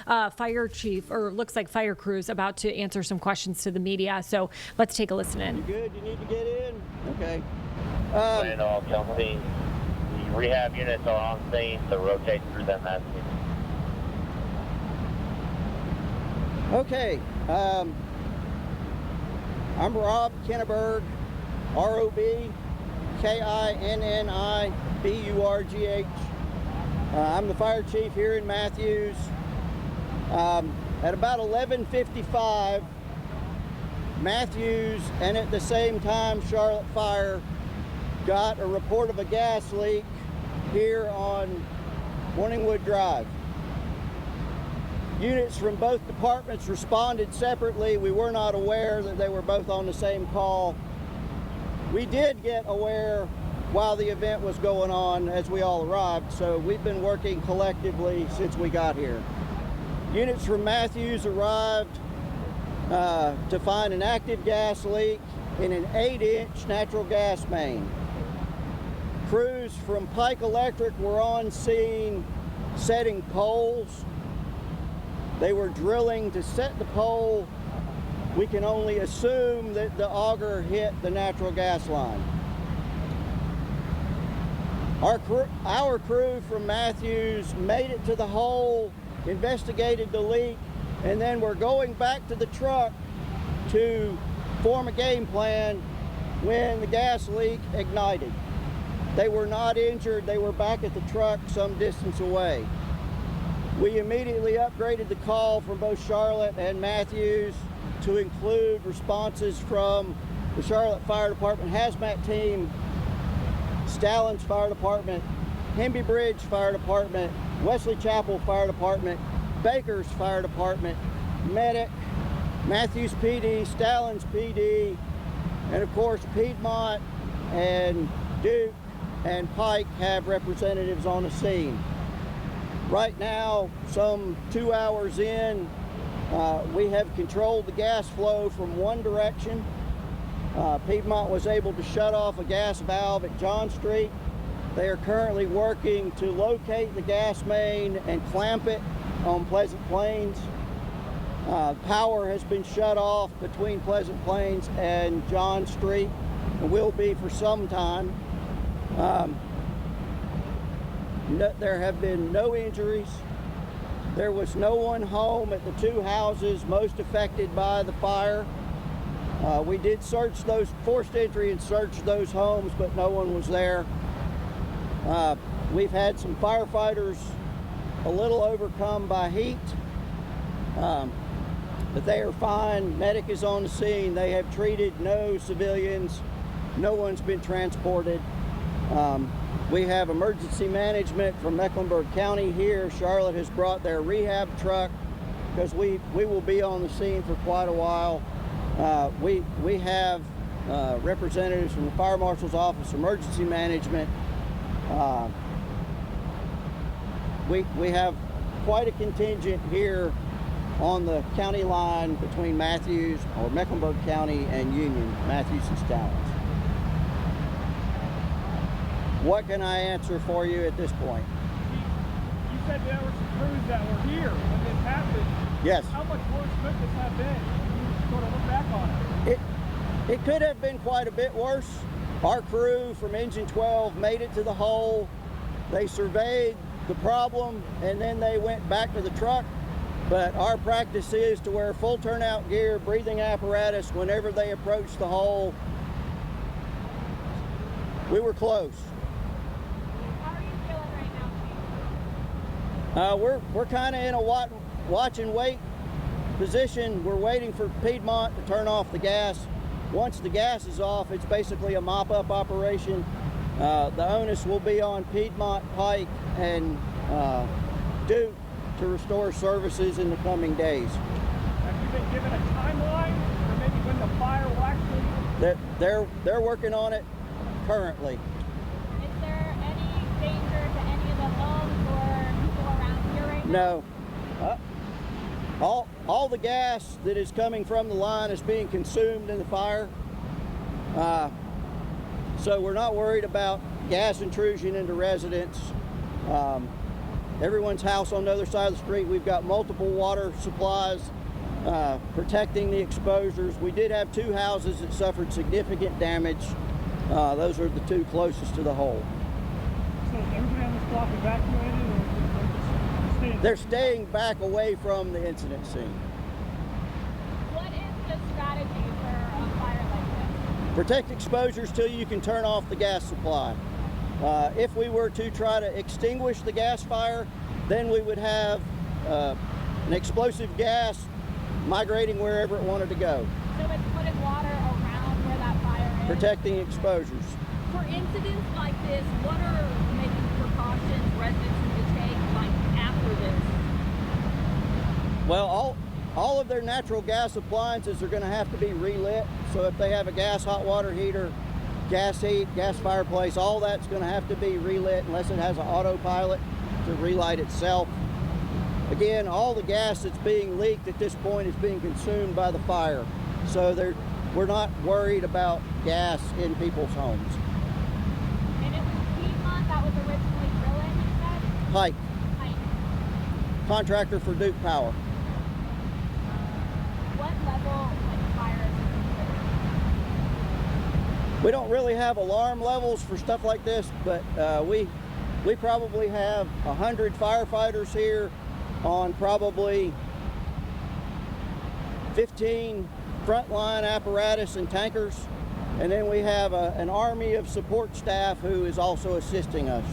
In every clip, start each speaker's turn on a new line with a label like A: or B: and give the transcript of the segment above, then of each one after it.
A: fire chief, or looks like fire crews, about to answer some questions to the media. So let's take a listen in.
B: You good? You need to get in? Okay.
C: Plan all on scene. The rehab units are on scene, so rotate through them as needed.
B: Okay. I'm Rob Kinniburgh, R-O-B-K-I-N-N-I-B-U-R-G-H. I'm the fire chief here in Matthews. At about 11:55, Matthews and at the same time Charlotte Fire got a report of a gas leak here on Morningwood Drive. Units from both departments responded separately. We were not aware that they were both on the same call. We did get aware while the event was going on as we all arrived, so we've been working collectively since we got here. Units from Matthews arrived to find an active gas leak in an 8-inch natural gas main. Crews from Pike Electric were on scene setting poles. They were drilling to set the pole. We can only assume that the auger hit the natural gas line. Our crew from Matthews made it to the hole, investigated the leak, and then we're going back to the truck to form a game plan when the gas leak ignited. They were not injured. They were back at the truck some distance away. We immediately upgraded the call from both Charlotte and Matthews to include responses from the Charlotte Fire Department Hazmat Team, Stallings Fire Department, Hemby Bridge Fire Department, Wesley Chapel Fire Department, Baker's Fire Department, Medic, Matthews PD, Stallings PD, and of course Piedmont and Duke and Pike have representatives on the scene. Right now, some 2 hours in, we have controlled the gas flow from one direction. Piedmont was able to shut off a gas valve at John Street. They are currently working to locate the gas main and clamp it on Pleasant Plains. Power has been shut off between Pleasant Plains and John Street, and will be for some time. There have been no injuries. There was no one home at the two houses most affected by the fire. We did search those, forced entry and search those homes, but no one was there. We've had some firefighters a little overcome by heat, but they are fine. Medic is on the scene. They have treated no civilians. No one's been transported. We have emergency management from Mecklenburg County here. Charlotte has brought their rehab truck because we will be on the scene for quite a while. We have representatives from the Fire Marshal's Office, Emergency Management. We have quite a contingent here on the county line between Matthews, or Mecklenburg County, and Union, Matthews and Stallings. What can I answer for you at this point?
D: You said there were some crews that were here when this happened.
B: Yes.
D: How much worse could this have been? You sort of look back on it.
B: It could have been quite a bit worse. Our crew from Engine 12 made it to the hole. They surveyed the problem, and then they went back to the truck. But our practice is to wear full turnout gear, breathing apparatus whenever they approach the hole. We were close.
E: How are you feeling right now, Chief?
B: We're kind of in a watch and wait position. We're waiting for Piedmont to turn off the gas. Once the gas is off, it's basically a mop-up operation. The onus will be on Piedmont, Pike, and Duke to restore services in the coming days.
D: Have you been given a timeline for maybe when the fire will actually...
B: They're working on it currently.
E: Is there any danger to any of the homes or people around here right now?
B: No. All the gas that is coming from the line is being consumed in the fire. So we're not worried about gas intrusion into residents. everyone's house on the other side of the street. We've got multiple water supplies protecting the exposures. We did have 2 houses that suffered significant damage. Those are the 2 closest to the hole.
D: So is everybody on this block evacuated, or they're just staying?
B: They're staying back away from the incident scene.
E: What is the strategy for a fire like this?
B: Protect exposures till you can turn off the gas supply. If we were to try to extinguish the gas fire, then we would have an explosive gas migrating wherever it wanted to go.
E: So it's putting water around where that fire is?
B: Protecting exposures.
F: For incidents like this, what are maybe precautions residents need to take like after this?
B: Well, all of their natural gas appliances are going to have to be relit. So if they have a gas hot water heater, gas heat, gas fireplace, all that's going to have to be relit unless it has an autopilot to relight itself. Again, all the gas that's being leaked at this point is being consumed by the fire. So we're not worried about gas in people's homes.
E: And it was Piedmont that was originally drilling, you said?
B: Pike,
E: Pike.
B: contractor for Duke Power.
E: What level of fire is this?
B: We don't really have alarm levels for stuff like this, but we probably have 100 firefighters here on probably 15 frontline apparatus and tankers, and then we have an army of support staff who is also assisting us.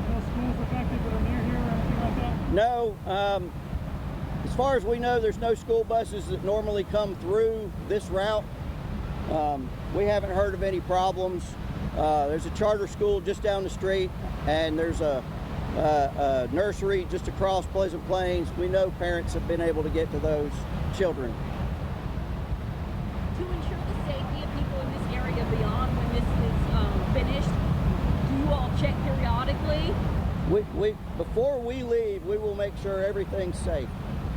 D: No schools affected that are near here or anything like that?
B: No, as far as we know, there's no school buses that normally come through this route. We haven't heard of any problems. There's a charter school just down the street, and there's a nursery just across Pleasant Plains. We know parents have been able to get to those children.
F: To ensure the safety of people in this area beyond when this is finished, do you all check periodically?
B: Before we leave, we will make sure everything's safe.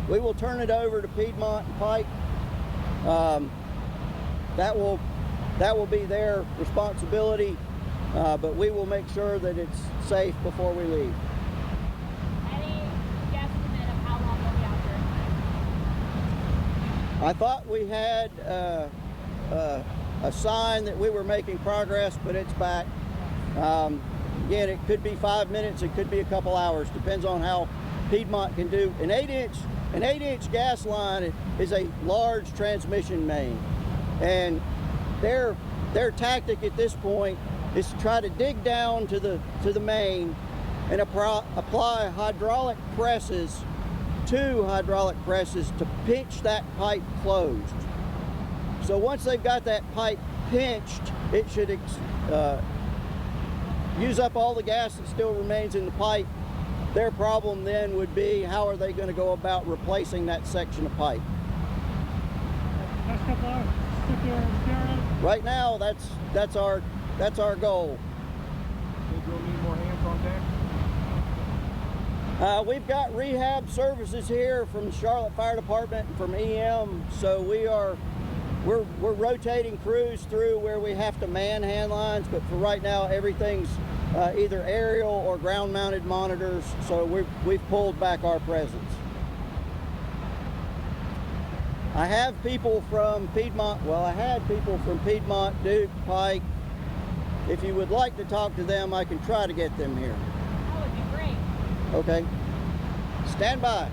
B: We will turn it over to Piedmont and Pike. That will be their responsibility, but we will make sure that it's safe before we leave.
E: Any guesstimate of how long we'll be out there?
B: I thought we had a sign that we were making progress, but it's back. Again, it could be 5 minutes, it could be a couple hours, depends on how Piedmont can do. An 8-inch gas line is a large transmission main, and their tactic at this point is to try to dig down to the main and apply hydraulic presses, 2 hydraulic presses, to pinch that pipe closed. So once they've got that pipe pinched, it should use up all the gas that still remains in the pipe. Their problem then would be, how are they going to go about replacing that section of pipe?
D: Next couple hours, sit there and stare at it.
B: Right now, that's our goal.
D: Think you'll need more hands on deck?
B: We've got rehab services here from the Charlotte Fire Department and from EM, so we're rotating crews through where we have to man hand lines, but for right now everything's either aerial or ground mounted monitors, so we've pulled back our presence. I have people from Piedmont, I had people from Piedmont, Duke, Pike. If you would like to talk to them, I can try to get them here.
E: That would be great.
B: Okay. Stand by.